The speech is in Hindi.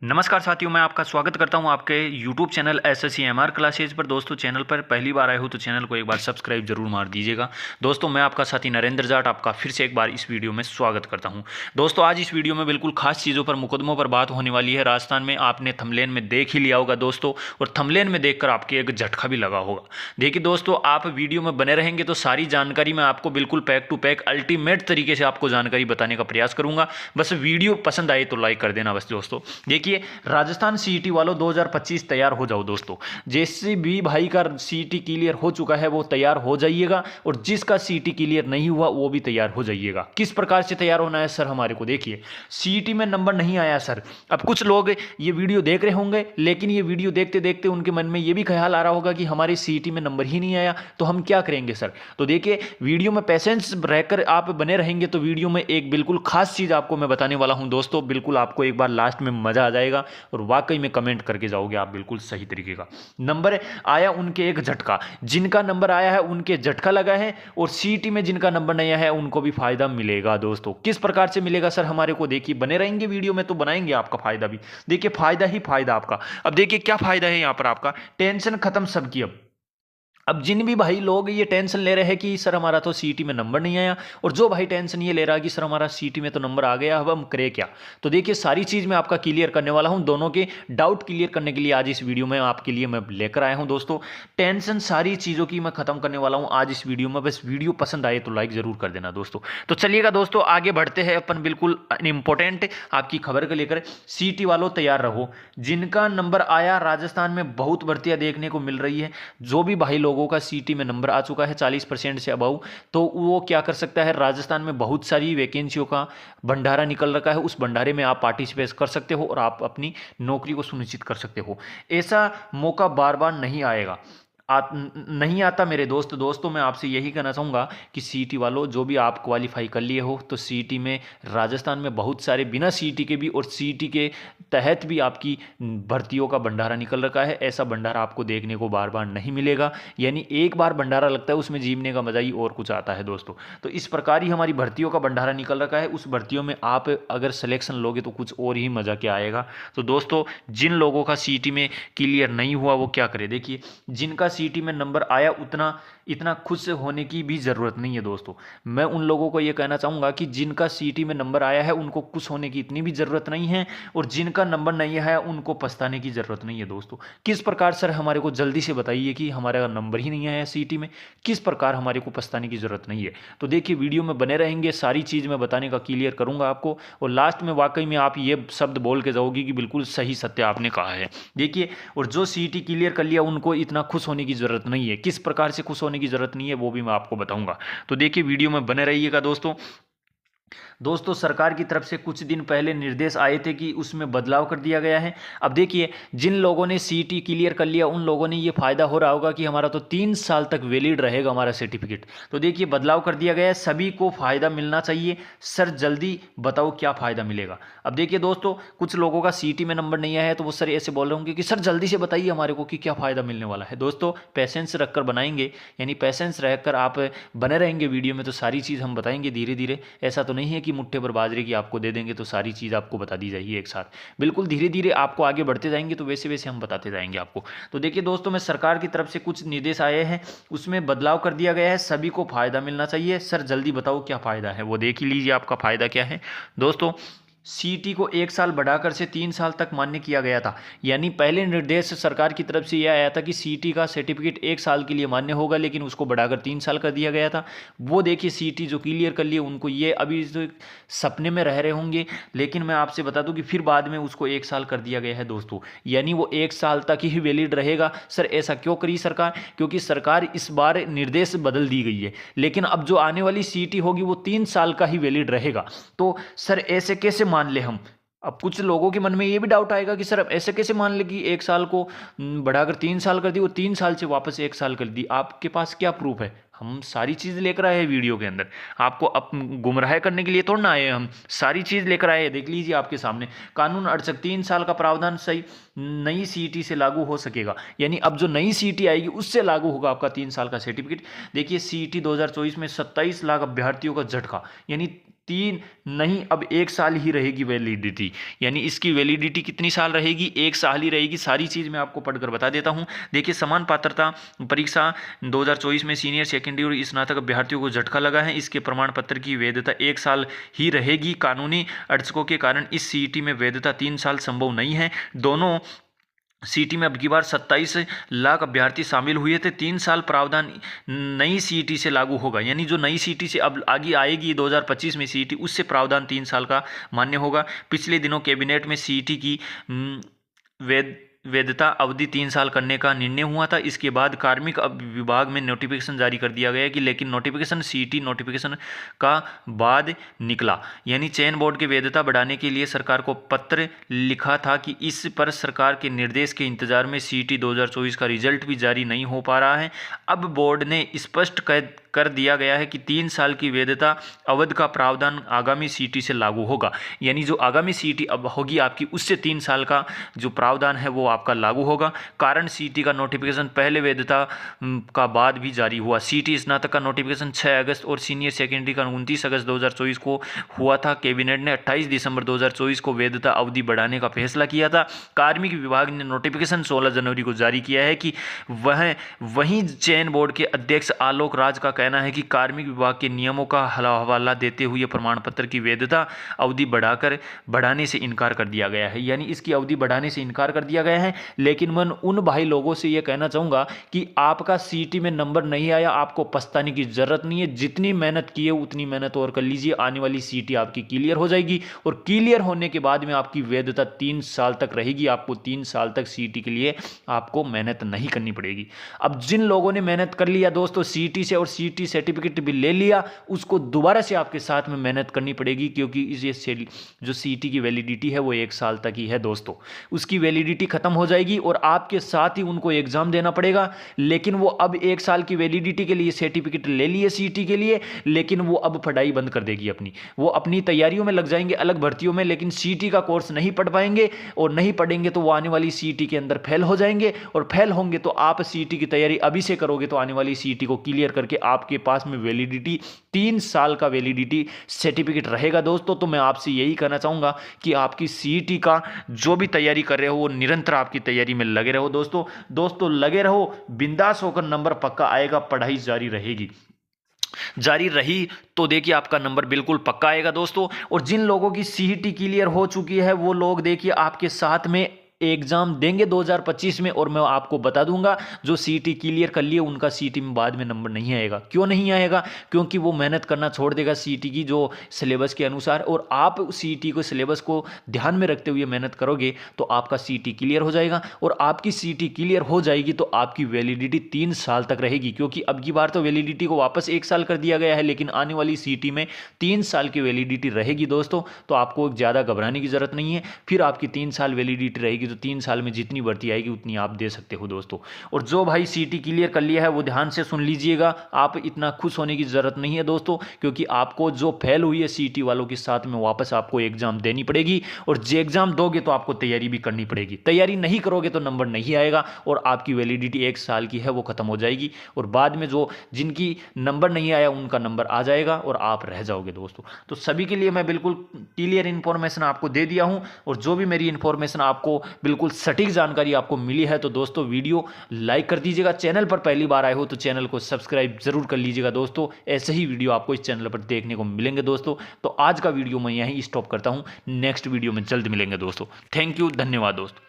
नमस्कार साथियों, मैं आपका स्वागत करता हूं आपके YouTube चैनल SSCMR क्लासेज पर। दोस्तों, चैनल पर पहली बार आए हो तो चैनल को एक बार सब्सक्राइब जरूर मार दीजिएगा। दोस्तों, मैं आपका साथी नरेंद्र जाट आपका फिर से एक बार इस वीडियो में स्वागत करता हूं। दोस्तों, आज इस वीडियो में बिल्कुल खास चीज़ों पर, मुकदमों पर बात होने वाली है। राजस्थान में आपने थंबनेल में देख ही लिया होगा दोस्तों, और थंबनेल में देखकर आपके एक झटका भी लगा होगा। देखिए दोस्तों, आप वीडियो में बने रहेंगे तो सारी जानकारी मैं आपको बिल्कुल पैक टू पैक अल्टीमेट तरीके से आपको जानकारी बताने का प्रयास करूंगा। बस वीडियो पसंद आए तो लाइक कर देना बस। दोस्तों देखिए, राजस्थान सीईटी वालों 2025 तैयार हो जाओ दोस्तों। जैसे भी भाई का सीईटी क्लियर हो चुका है वो तैयार हो जाइएगा, और जिसका सीईटी क्लियर नहीं हुआ वो भी तैयार हो जाइएगा। किस प्रकार से तैयार होना है सर हमारे को? देखिए, सीईटी में नंबर नहीं आया सर। अब कुछ लोग ये वीडियो देख रहे होंगे, लेकिन ये वीडियो देखते देखते उनके मन में ये भी ख्याल आ रहा होगा कि हमारे सीईटी में नंबर ही नहीं आया तो हम क्या करेंगे सर। तो देखिए, वीडियो में पेशेंस रहकर आप बने रहेंगे तो वीडियो में एक बिल्कुल खास चीज आपको मैं बताने वाला हूं दोस्तों। बिल्कुल आपको एक बार लास्ट में मजा आ जाएगा, और वाकई में कमेंट करके जाओगे आप बिल्कुल सही तरीके का। नंबर आया उनके एक झटका, जिनका नंबर आया है उनके झटका लगा है, और सीईटी में जिनका नंबर नहीं आया है उनको भी फायदा मिलेगा दोस्तों। किस प्रकार से मिलेगा सर हमारे को? देखिए, बने रहेंगे वीडियो में तो बनाएंगे आपका फायदा भी। देखिए, फायदा ही फायदा आपका। अब देखिए क्या फायदा है यहां पर आपका। टेंशन खत्म सबकी। अब जिन भी भाई लोग ये टेंशन ले रहे हैं कि सर हमारा तो सीईटी में नंबर नहीं आया, और जो भाई टेंशन ये ले रहा है कि सर हमारा सीईटी में तो नंबर आ गया, अब हम करें क्या, तो देखिए सारी चीज़ मैं आपका क्लियर करने वाला हूं। दोनों के डाउट क्लियर करने के लिए आज इस वीडियो में आपके लिए मैं लेकर आया हूं दोस्तों। टेंशन सारी चीज़ों की मैं खत्म करने वाला हूं आज इस वीडियो में। बस वीडियो पसंद आए तो लाइक जरूर कर देना दोस्तों। तो चलिएगा दोस्तों, आगे बढ़ते हैं अपन बिल्कुल इंपॉर्टेंट आपकी खबर को लेकर। सीईटी वालों तैयार रहो, जिनका नंबर आया। राजस्थान में बहुत भर्तियां देखने को मिल रही है। जो भी भाई लोगों का सीईटी में नंबर आ चुका है 40% से अबव, तो वो क्या कर सकता है, राजस्थान में बहुत सारी वैकेंसियों का भंडारा निकल रखा है, उस भंडारे में आप पार्टिसिपेट कर सकते हो और आप अपनी नौकरी को सुनिश्चित कर सकते हो। ऐसा मौका बार बार नहीं आएगा, नहीं आता मेरे दोस्तों मैं आपसे यही कहना चाहूँगा कि सीईटी वालों, जो भी आप क्वालिफाई कर लिए हो, तो सीईटी में राजस्थान में बहुत सारे बिना सीईटी के भी और सीईटी के तहत भी आपकी भर्तियों का भंडारा निकल रखा है। ऐसा भंडारा आपको देखने को बार बार नहीं मिलेगा। यानी एक बार भंडारा लगता है, उसमें जीवने का मजा ही और कुछ आता है दोस्तों। तो इस प्रकार ही हमारी भर्तियों का भंडारा निकल रखा है। उस भर्तियों में आप अगर सिलेक्शन लोगे तो कुछ और ही मजा क्या आएगा। तो दोस्तों, जिन लोगों का सीईटी में क्लियर नहीं हुआ वो क्या करे? देखिए, जिनका सीईटी में नंबर आया इतना खुश होने की भी ज़रूरत नहीं है दोस्तों। मैं उन लोगों को ये कहना चाहूँगा कि जिनका सीईटी में नंबर आया है उनको खुश होने की इतनी भी ज़रूरत नहीं है, और जिनका नंबर नहीं आया उनको पछताने की ज़रूरत नहीं है दोस्तों। किस प्रकार सर हमारे को जल्दी से बताइए कि हमारा नंबर ही नहीं आया सीईटी में, किस प्रकार हमारे को पछताने की ज़रूरत नहीं है। तो देखिए, वीडियो में बने रहेंगे, सारी चीज़ मैं बताने का क्लियर करूँगा आपको, और लास्ट में वाकई में आप ये शब्द बोल के जाओगे कि बिल्कुल सही सत्य आपने कहा है। देखिए, और जो सीईटी क्लियर कर लिया उनको इतना खुश होने की ज़रूरत नहीं है। किस प्रकार से खुश होने की ज़रूरत नहीं है वो भी मैं आपको बताऊंगा। तो देखिए, वीडियो में बने रहिएगा दोस्तों। सरकार की तरफ से कुछ दिन पहले निर्देश आए थे कि उसमें बदलाव कर दिया गया है। अब देखिए, जिन लोगों ने सीईटी क्लियर कर लिया उन लोगों ने ये फायदा हो रहा होगा कि हमारा तो 3 साल तक वैलिड रहेगा हमारा सर्टिफिकेट। तो देखिए, बदलाव कर दिया गया है, सभी को फायदा मिलना चाहिए। सर जल्दी बताओ क्या फायदा मिलेगा। अब देखिए दोस्तों, कुछ लोगों का सीईटी में नंबर नहीं आया है तो वो सर ऐसे बोल रहे होंगे कि सर जल्दी से बताइए हमारे को कि क्या फायदा मिलने वाला है। दोस्तों, पैसेंस रखकर बनाएंगे, यानी पैसेंस रहकर आप बने रहेंगे वीडियो में तो सारी चीज़ हम बताएंगे धीरे धीरे। ऐसा तो नहीं है कि मुट्ठे पर बाजरे की आपको दे देंगे तो सारी चीज़ आपको बता दी जाएगी एक साथ। बिल्कुल धीरे धीरे आपको आगे बढ़ते जाएंगे तो वैसे वैसे हम बताते जाएंगे आपको। तो देखिए दोस्तों, मैं सरकार की तरफ से कुछ निर्देश आए हैं, उसमें बदलाव कर दिया गया है, सभी को फायदा मिलना चाहिए। सर जल्दी बताओ क्या फायदा है, वो देख ही लीजिए आपका फायदा क्या है दोस्तों। सीईटी को 1 साल बढ़ाकर से 3 साल तक मान्य किया गया था। यानी पहले निर्देश सरकार की तरफ से यह आया था कि सीईटी का सर्टिफिकेट 1 साल के लिए मान्य होगा, लेकिन उसको बढ़ाकर 3 साल कर दिया गया था। वो देखिए, सीईटी जो क्लियर कर लिए उनको ये अभी तो सपने में रह रहे होंगे, लेकिन मैं आपसे बता दूं कि फिर बाद में उसको 1 साल कर दिया गया है दोस्तों। यानी वो 1 साल तक ही वैलिड रहेगा। सर ऐसा क्यों करी सरकार? क्योंकि सरकार इस बार निर्देश बदल दी गई है, लेकिन अब जो आने वाली सीईटी होगी वो 3 साल का ही वैलिड रहेगा। तो सर ऐसे कैसे मान ले हम? अब कुछ लोगों के मन में ये भी डाउट आएगा कि सर अब ऐसे कैसे मान ले कि 1 साल को बढ़ाकर 3 साल कर दी और 3 साल से वापस 1 साल कर दी। आपके पास क्या प्रूफ है? हम सारी चीज़ लेकर आए हैं वीडियो के अंदर, आपको अब गुमराह करने के लिए थोड़ा ना आए हैं, हम सारी चीज़ लेकर आए हैं। देख लीजिए आपके सामने, कानून 3 साल का प्रावधान सही नई सीईटी से लागू हो सकेगा। यानी अब जो नई सीईटी आएगी उससे लागू होगा आपका 3 साल का सर्टिफिकेट। देखिए, सीईटी 2024 में 27 लाख अभ्यर्थियों का झटका, यानी 3 नहीं, अब 1 साल ही रहेगी वैलिडिटी। यानी इसकी वैलिडिटी कितनी साल रहेगी? 1 साल ही रहेगी। सारी चीज़ मैं आपको पढ़कर बता देता हूँ। देखिए, समान पात्रता परीक्षा 2024 में सीनियर सेकेंडरी और स्नातक अभ्यर्थियों को झटका लगा है। इसके प्रमाण पत्र की वैधता 1 साल ही रहेगी। कानूनी अड़चकों के कारण इस सीईटी में वैधता 3 साल संभव नहीं है। दोनों सीईटी में अब की बार 27 लाख अभ्यर्थी शामिल हुए थे। 3 साल प्रावधान नई सीईटी से लागू होगा। यानी जो नई सीईटी से अब आगे आएगी 2025 में सीईटी, उससे प्रावधान 3 साल का मान्य होगा। पिछले दिनों कैबिनेट में सीईटी की वैधता अवधि 3 साल करने का निर्णय हुआ था। इसके बाद कार्मिक विभाग में नोटिफिकेशन जारी कर दिया गया कि लेकिन नोटिफिकेशन सीईटी नोटिफिकेशन का बाद निकला। यानी चयन बोर्ड की वैधता बढ़ाने के लिए सरकार को पत्र लिखा था कि इस पर सरकार के निर्देश के इंतजार में सीईटी 2024 का रिजल्ट भी जारी नहीं हो पा रहा है। अब बोर्ड ने स्पष्ट कर दिया गया है कि 3 साल की वैधता अवधि का प्रावधान आगामी सीईटी से लागू होगा। यानी जो आगामी सीईटी अब होगी आपकी, उससे 3 साल का जो प्रावधान है वो आपका लागू होगा। कारण सीईटी का नोटिफिकेशन पहले वैधता का बाद भी जारी हुआ। सीईटी स्नातक का नोटिफिकेशन 6 अगस्त और सीनियर सेकेंडरी का 29 अगस्त 2024 को हुआ था। कैबिनेट ने 28 दिसंबर 2024 को वैधता अवधि बढ़ाने का फैसला किया था। कार्मिक विभाग ने नोटिफिकेशन 16 जनवरी को जारी किया है कि वहीं चयन बोर्ड के अध्यक्ष आलोक राज का कहना है कि कार्मिक विभाग के नियमों का हवाला देते हुए प्रमाण पत्र की वैधता अवधि बढ़ाने से इनकार कर दिया गया है। यानी इसकी अवधि बढ़ाने से इनकार कर दिया गया है। लेकिन मैं उन भाई लोगों से यह कहना चाहूंगा कि आपका सीईटी में नंबर नहीं आया, आपको पछताने की जरूरत नहीं है। जितनी मेहनत की है उतनी मेहनत और कर लीजिए। आने वाली सीईटी आपकी क्लियर हो जाएगी और क्लियर होने के बाद में आपकी वैधता 3 साल तक रहेगी। आपको 3 साल तक सीईटी के लिए आपको मेहनत नहीं करनी पड़ेगी। अब जिन लोगों ने मेहनत कर लिया दोस्तों सीईटी से और सीईटी सर्टिफिकेट भी ले लिया, उसको दोबारा से आपके साथ में मेहनत करनी पड़ेगी, क्योंकि ये जो सीईटी की वैलिडिटी है वो 1 साल तक ही है दोस्तों। उसकी वैलिडिटी खत्म हो जाएगी और आपके साथ ही उनको एग्जाम देना पड़ेगा। लेकिन वो अब 1 साल की वैलिडिटी के लिए सर्टिफिकेट ले लिए सीईटी के लिए, लेकिन वो अब पढ़ाई बंद कर देगी अपनी। वो अपनी तैयारियों में लग जाएंगे अलग भर्तियों में, लेकिन सीईटी का कोर्स नहीं पढ़ पाएंगे और नहीं पढ़ेंगे तो वो आने वाली सीईटी के अंदर फेल हो जाएंगे। और फेल होंगे तो आप सीईटी की तैयारी अभी से करोगे तो आने वाली सीईटी को क्लियर करके आपके पास में वैलिडिटी 3 साल का वैलिडिटी सर्टिफिकेट रहेगा दोस्तों। तो मैं आपसे यही कहना चाहूंगा कि आपकी सीईटी का जो भी तैयारी कर रहे हो वो निरंतर आपकी तैयारी में लगे रहो दोस्तों लगे रहो। बिंदास होकर नंबर पक्का आएगा। पढ़ाई जारी रही तो देखिए आपका नंबर बिल्कुल पक्का आएगा दोस्तों। और जिन लोगों की सीईटी क्लियर हो चुकी है वो लोग देखिए आपके साथ में एग्जाम देंगे 2025 में। और मैं आपको बता दूंगा जो सीईटी क्लियर कर लिए उनका सीईटी में बाद में नंबर नहीं आएगा। क्यों नहीं आएगा? क्योंकि वो मेहनत करना छोड़ देगा सीईटी की जो सिलेबस के अनुसार। और आप सीईटी को सिलेबस को ध्यान में रखते हुए मेहनत करोगे तो आपका सीईटी क्लियर हो जाएगा। और आपकी सीईटी क्लियर हो जाएगी तो आपकी वैलिडिटी 3 साल तक रहेगी। क्योंकि अब की बार तो वैलिडिटी को वापस 1 साल कर दिया गया है, लेकिन आने वाली सीईटी में 3 साल की वैलिडिटी रहेगी दोस्तों। तो आपको ज़्यादा घबराने की जरूरत नहीं है। फिर आपकी 3 साल वैलिडिटी रहेगी तो 3 साल में जितनी भर्ती आएगी उतनी आप दे सकते हो दोस्तों। और जो भाई सीईटी क्लियर कर लिया है वो ध्यान से सुन लीजिएगा। आप इतना खुश होने की जरूरत नहीं है दोस्तों, क्योंकि आपको जो फेल हुई है सीईटी वालों के साथ में वापस आपको एग्जाम देनी पड़ेगी। और जो एग्जाम दोगे तो आपको तैयारी भी करनी पड़ेगी। तैयारी नहीं करोगे तो नंबर नहीं आएगा और आपकी वैलिडिटी 1 साल की है वो खत्म हो जाएगी। और बाद में जो जिनकी नंबर नहीं आया उनका नंबर आ जाएगा और आप रह जाओगे दोस्तों। तो सभी के लिए मैं बिल्कुल क्लियर इंफॉर्मेशन आपको दे दिया हूं। और जो भी मेरी इंफॉर्मेशन आपको बिल्कुल सटीक जानकारी आपको मिली है तो दोस्तों वीडियो लाइक कर दीजिएगा। चैनल पर पहली बार आए हो तो चैनल को सब्सक्राइब जरूर कर लीजिएगा दोस्तों। ऐसे ही वीडियो आपको इस चैनल पर देखने को मिलेंगे दोस्तों। तो आज का वीडियो मैं यहीं स्टॉप करता हूं। नेक्स्ट वीडियो में जल्द मिलेंगे दोस्तों। थैंक यू, धन्यवाद दोस्तों।